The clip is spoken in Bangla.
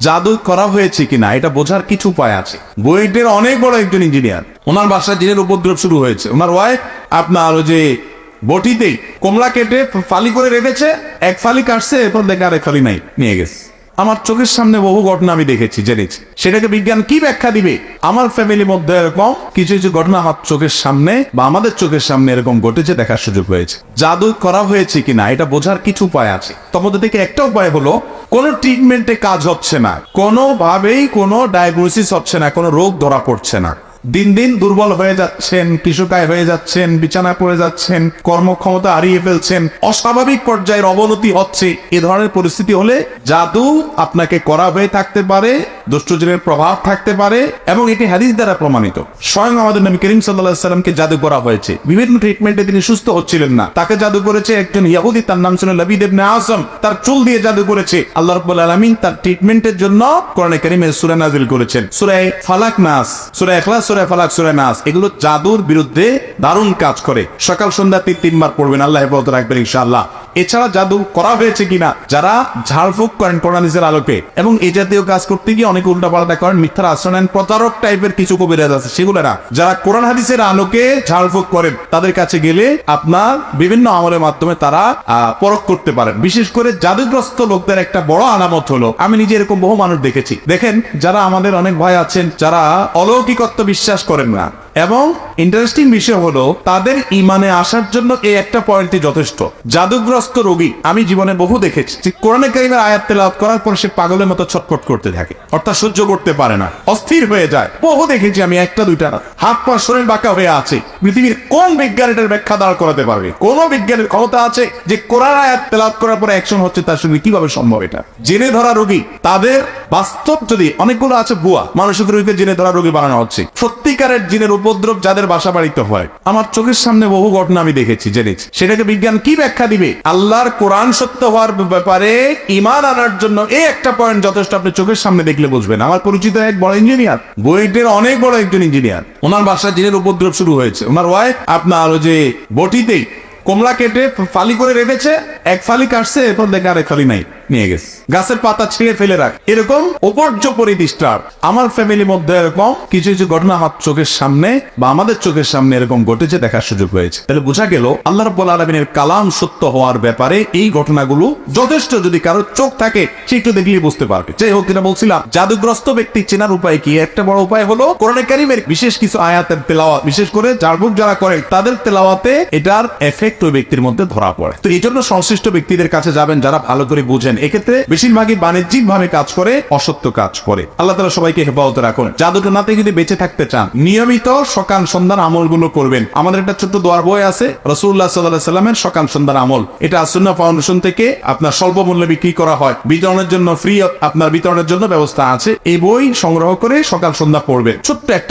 জাদু করা হয়েছে কিনা এটা বোঝার কিছু উপায় আছে। বুয়েটের অনেক বড় একজন ইঞ্জিনিয়ার, ওনার বাসায় জিনের উপদ্রব শুরু হয়েছে। ওনার ওয়াইফ আপনার ওই যে বটিতেই কমলা কেটে ফালি করে রেখেছে, এক ফালি কাটছে, এরপর দেখে আরেক ফালি নাই, নিয়ে গেছে। আমার চোখের সামনে বহু ঘটনা আমি দেখেছি, জেনেছি। সেটাকে বিজ্ঞান কি ব্যাখ্যা দিবে? আমার ফ্যামিলির মধ্যে এরকম কিছু কিছু ঘটনা আমার চোখের সামনে বা আমাদের চোখের সামনে এরকম ঘটেছে, দেখার সুযোগ হয়েছে। জাদু করা হয়েছে কিনা এটা বোঝার কিছু উপায় আছে। তোমাদের থেকে একটা উপায় হলো, কোন ট্রিটমেন্টে কাজ হচ্ছে না, কোনোভাবেই কোনো ডায়াগনোসিস হচ্ছে না, কোনো রোগ ধরা পড়ছে না, দিন দিন দুর্বল হয়ে যাচ্ছেন, কৃষকায় হয়ে যাচ্ছেন, বিছানায় পড়ে যাচ্ছেন, কর্মক্ষমতা হারিয়ে ফেলছেন, অস্বাভাবিক পর্যায়ের অবনতি হচ্ছে, এ ধরনের পরিস্থিতি হলে জাদু আপনাকে করা হয়ে থাকতে পারে, দুষ্টজিনের প্রভাব থাকতে পারে, এবং এটি হাদিস দ্বারা প্রমাণিত। স্বয়ং আমাদের নবী করিম সাল্লাল্লাহু আলাইহি সাল্লামকে জাদু করা হয়েছে। বিভিন্ন ট্রিটমেন্টে তিনি সুস্থ হচ্ছিলেন না, তাকে জাদু করেছে একজন ইহুদি, তার নাম ছিল লাবিদ ইবনে আসম, তার চুল দিয়ে জাদু করেছে। আল্লাহ রাব্বুল আলামিন তার ট্রিটমেন্টের জন্য কোরআনে কারীমে সূরা নাযিল করেছেন, সূরা ফালাক, নাস, সূরা ইখলাস, সূরা ফালাক, সূরা নাস। এগুলো জাদুর বিরুদ্ধে দারুণ কাজ করে। সকাল সন্ধ্যা 3বার পড়বেন, আল্লাহ হেফাজত রাখবেন ইনশাআল্লাহ। এছাড়া জাদু করা হয়েছে কিনা, যারা ঝাড়ফুঁক করেন কোরআনের আলোকে এবং এই জাতীয় কাজ করতে গিয়ে অনেক উল্টাপাল্টা করেন, মিথ্যার আশ্রয় নেন, প্রতারক টাইপের কিছু কবিরাজ আছে, সেগুলো না। যারা কোরআন হাদিসের আলোকে ঝাড়ফুঁক করেন, তাদের কাছে গেলে আপনার বিভিন্ন আমলের মাধ্যমে তারা পরখ করতে পারেন। বিশেষ করে জাদুগ্রস্ত লোকদের একটা বড় আলামত হলো, আমি নিজে এরকম বহু মানুষ দেখেছি। দেখেন, যারা আমাদের অনেক ভাই আছেন যারা অলৌকিকত্ব বিশ্বাস করেন না, এবং ইন্টারেস্টিং বিষয় হলো তাদের ইমানে আসার জন্য এই একটা পয়েন্টই যথেষ্ট। জাদুগ্রস্ত রোগী আমি জীবনে বহু দেখেছি, কোরআনে কারীমের আয়াত তেলাওয়াত করার পর সে পাগলের মতো ছটফট করতে থাকে, অর্থাৎ সহ্য করতে পারে না, অস্থির হয়ে যায়। বহু দেখেছি আমি, একটা দুইটা না, হাত পা শরীর বাঁকা হয়ে আছে। পৃথিবীর কোন বিজ্ঞান এটার ব্যাখ্যা দাঁড় করাতে পারবে? কোন বিজ্ঞানের ক্ষমতা আছে যে কোরআন আয়াত তেলাওয়াত করার পরে অ্যাকশন হচ্ছে? তার সঙ্গে কিভাবে সম্ভব এটা? জেনে ধরা রোগী, তাদের বাস্তব যদি অনেকগুলো আছে ভুয়া মানসিক রোগীকে জেনে ধরা রোগী বানানো হচ্ছে। সত্যিকারের জিনের উপদ্রব যাদের বাসা বাড়িতে হয়, আমার চোখের সামনে বহু ঘটনা আমি দেখেছি, জেনেছি। সেটাকে বিজ্ঞান কি ব্যাখ্যা দিবে? আল্লাহর কোরআন সত্য হওয়ার ব্যাপারে ঈমান আনার জন্য এই একটা পয়েন্ট যথেষ্ট। আপনি চোখের সামনে দেখলে বুঝবেন। আমার পরিচিত এক বড় ইঞ্জিনিয়ার, বুয়েটের অনেক বড় একজন ইঞ্জিনিয়ার, ওনার বাসায় জিনের উপদ্রব শুরু হয়েছে। ওনার ওয়াইফ আপনার ওই যে বটিতেই কমলা কেটে ফালি করে রেখেছে, এক ফালি কাটছে, এরপর দেখে আরেক ফালি নাই, নিয়ে গেছে। গাছের পাতা ছিঁড়ে ফেলে রাখ, এরকম উপর্যপরি ডিস্টার্ব। আমার ফ্যামিলির মধ্যে এরকম কিছু কিছু ঘটনা আমার চোখের সামনে বা আমাদের চোখের সামনে এরকম ঘটেছে, দেখার সুযোগ হয়েছে। তাহলে বোঝা গেল আল্লাহ রাব্বুল আলামিনের কালাম সত্য হওয়ার ব্যাপারে এই ঘটনাগুলো যথেষ্ট। যদি কারোর চোখ থাকে সে একটু দেখলেই বুঝতে পারবে। যাই হোক, যেটা বলছিলাম, জাদুগ্রস্ত ব্যক্তি চেনার উপায় কি? একটা বড় উপায় হলো কোরআনে কারীমের বিশেষ কিছু আয়াতের তেলাওয়াত, বিশেষ করে ঝাড়ফুঁক যারা করেন তাদের তেলাওয়াতে এটার এফেক্ট ওই ব্যক্তির মধ্যে ধরা পড়ে। তো এই জন্য সংশ্লিষ্ট ব্যক্তিদের কাছে যাবেন যারা ভালো করে বুঝেন। এক্ষেত্রে বেশিরভাগই বাণিজ্যিক ভাবে কাজ করে, অসত্য কাজ করে। আল্লাহ তাআলা সবাইকে হেফাজতে রাখুন। জাদুটনাতে যদি বেঁচে থাকতে চান, নিয়মিত সকাল সন্ধ্যার আমলগুলো করবেন। আমাদের একটা ছোট্ট দোয়ার বই আছে, রাসূলুল্লাহ সাল্লাল্লাহু আলাইহি সাল্লামের সকাল সন্ধ্যার আমল। এটা সুন্নাহ ফাউন্ডেশন থেকে আপনার স্বল্প মূল্যে বিক্রি করা হয়, বিতরণের জন্য ফ্রি, আপনার বিতরণের জন্য ব্যবস্থা আছে। এই বই সংগ্রহ করে সকাল সন্ধ্যা পড়বেন। ছোট্ট একটা